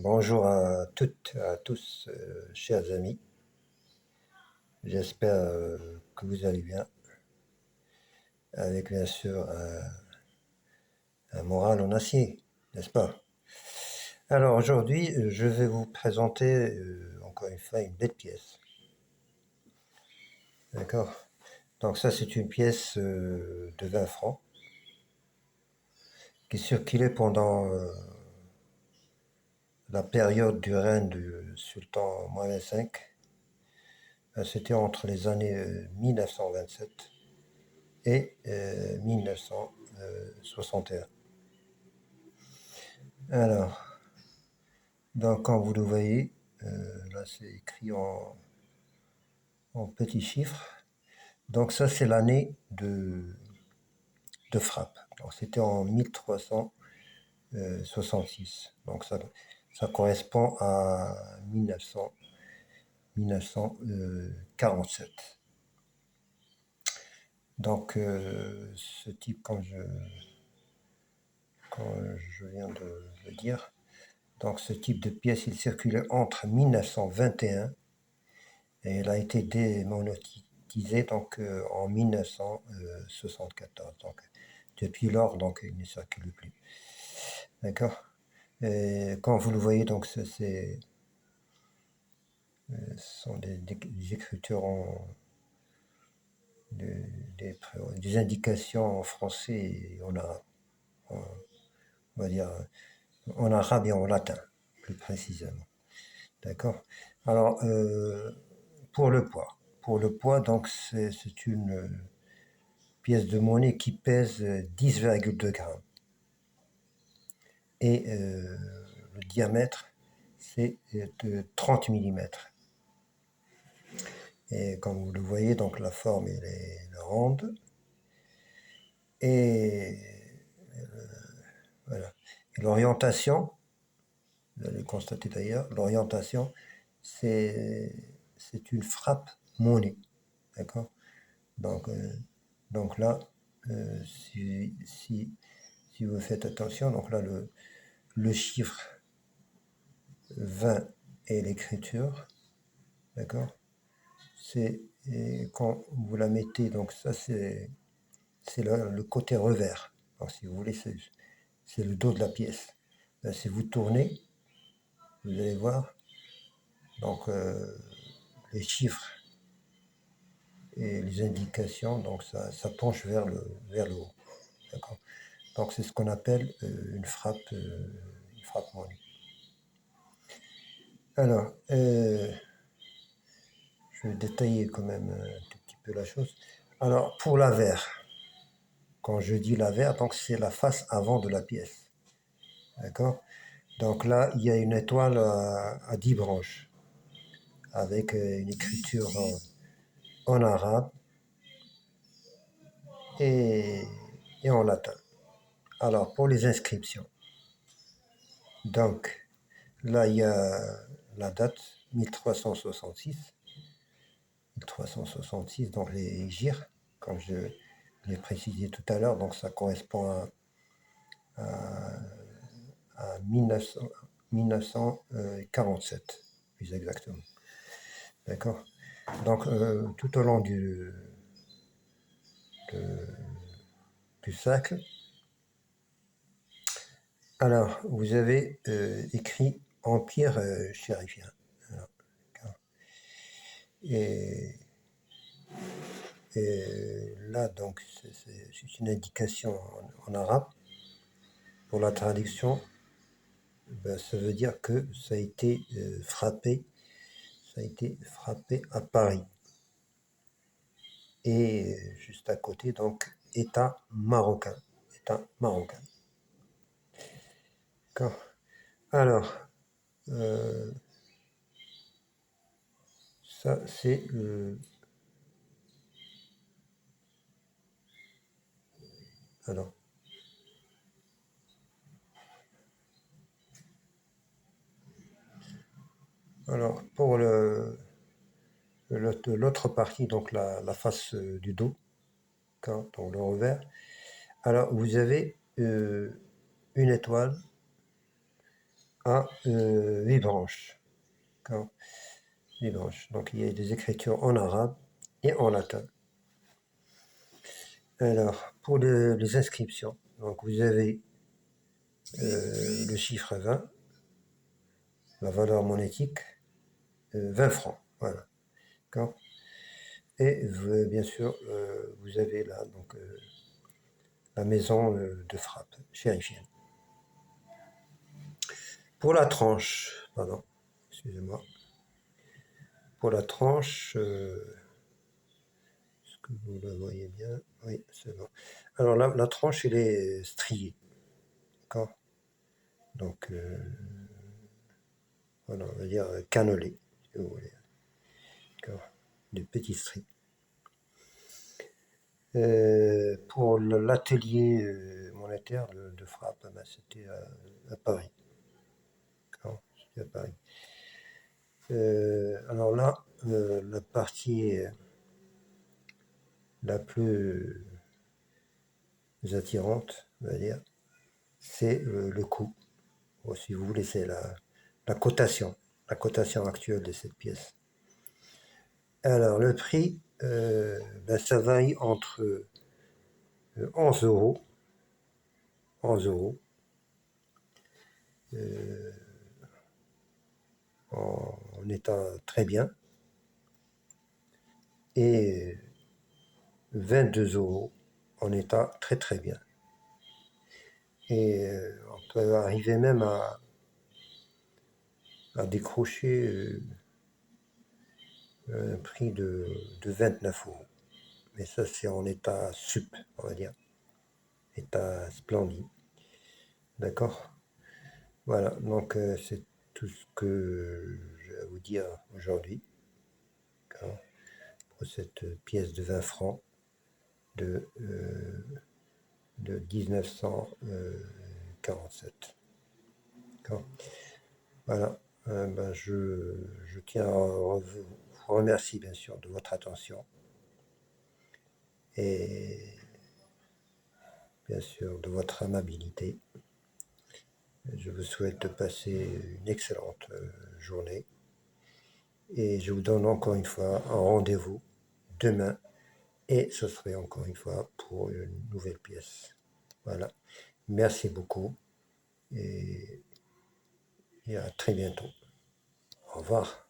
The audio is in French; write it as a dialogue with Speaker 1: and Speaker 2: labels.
Speaker 1: Bonjour à toutes et à tous, chers amis. J'espère que vous allez bien, avec bien sûr un moral en acier, n'est-ce pas? Alors aujourd'hui, je vais vous présenter encore une fois une belle pièce. D'accord? Donc ça, c'est une pièce de 20 francs qui circulait pendant la période du règne du sultan Mohamed V. C'était entre les années 1927 et 1961. Alors, donc quand vous le voyez, là c'est écrit en petits chiffres. Donc ça c'est l'année de frappe. Donc c'était en 1366. Donc ça correspond à 1947. Donc ce type, quand je viens de le dire, donc ce type de pièce, il circulait entre 1921 et elle a été démonétisée donc, en 1974. Donc, depuis lors, donc, il ne circule plus. D'accord? Et quand vous le voyez, donc, ce sont des écritures des indications en français et en arabe. On va dire en arabe et en latin, plus précisément. D'accord? Alors, pour le poids. Pour le poids, donc, c'est une pièce de monnaie qui pèse 10,2 grammes. Et le diamètre, c'est de 30 millimètres. Et comme vous le voyez, donc la forme elle est ronde. Et voilà. Et l'orientation, vous allez le constater d'ailleurs, l'orientation, c'est une frappe monnaie. D'accord? Donc, donc là, si vous faites attention, donc là, le chiffre 20 est l'écriture, d'accord? Et quand vous la mettez, donc ça, c'est le côté revers. Alors, si vous voulez, c'est le dos de la pièce. Là, si vous tournez, vous allez voir, donc les chiffres et les indications, donc ça penche vers le haut, d'accord? Donc c'est ce qu'on appelle une frappe monnaie. Alors, je vais détailler quand même un tout petit peu la chose. Alors, pour l'avers, quand je dis l'avers, donc c'est la face avant de la pièce. D'accord? Donc là, il y a une étoile à 10 branches, avec une écriture en arabe et, et en latin. Alors, pour les inscriptions, donc là, il y a la date 1366. 1366, donc les GIR, comme je l'ai précisé tout à l'heure, donc ça correspond à 1947, plus exactement. D'accord? Donc, tout au long du cercle, alors, vous avez écrit Empire chérifien. Alors, et, et là, donc, c'est une indication en arabe. Pour la traduction, ben, ça veut dire que ça a été frappé à Paris. Et juste à côté, donc, État marocain. État marocain. D'accord. Alors, ça, c'est alors, pour l'autre partie, donc la face du dos, donc le revers, alors vous avez une étoile à 8 branches. D'accord, 8 branches. Donc il y a des écritures en arabe et en latin. Alors, pour les inscriptions, donc vous avez le chiffre 20, la valeur monétique, 20 francs. Voilà. D'accord. Et bien sûr, vous avez là donc, la maison de frappe chérifienne. Pour la tranche, pardon, excusez-moi. Pour la tranche, est-ce que vous la voyez bien? Oui, c'est bon. Alors la tranche, elle est striée. D'accord. Donc, voilà, on va dire cannelée, si vous voulez. D'accord. Des petits stries. Pour l'atelier monétaire de frappe, ben, c'était à Paris. D'accord, c'était à Paris. Alors là, la partie la plus attirante, on va dire, c'est le coût. Ou si vous voulez, c'est la cotation actuelle de cette pièce. Alors le prix, ben, ça varie entre 11 euros, 11 euros en état très bien, et 22 euros en état très très bien. Et on peut arriver même à décrocher un prix de 29 euros. Mais ça, c'est en état sup, on va dire. État splendide. D'accord. Voilà, donc c'est tout ce que j'ai à vous dire aujourd'hui. D'accord, pour cette pièce de 20 francs de 1947. D'accord. Voilà. Ben, je tiens à vous remercier bien sûr de votre attention et bien sûr de votre amabilité. Je vous souhaite de passer une excellente journée et je vous donne encore une fois un rendez-vous demain et ce serait encore une fois pour une nouvelle pièce. Voilà. Merci beaucoup et à très bientôt. Au revoir.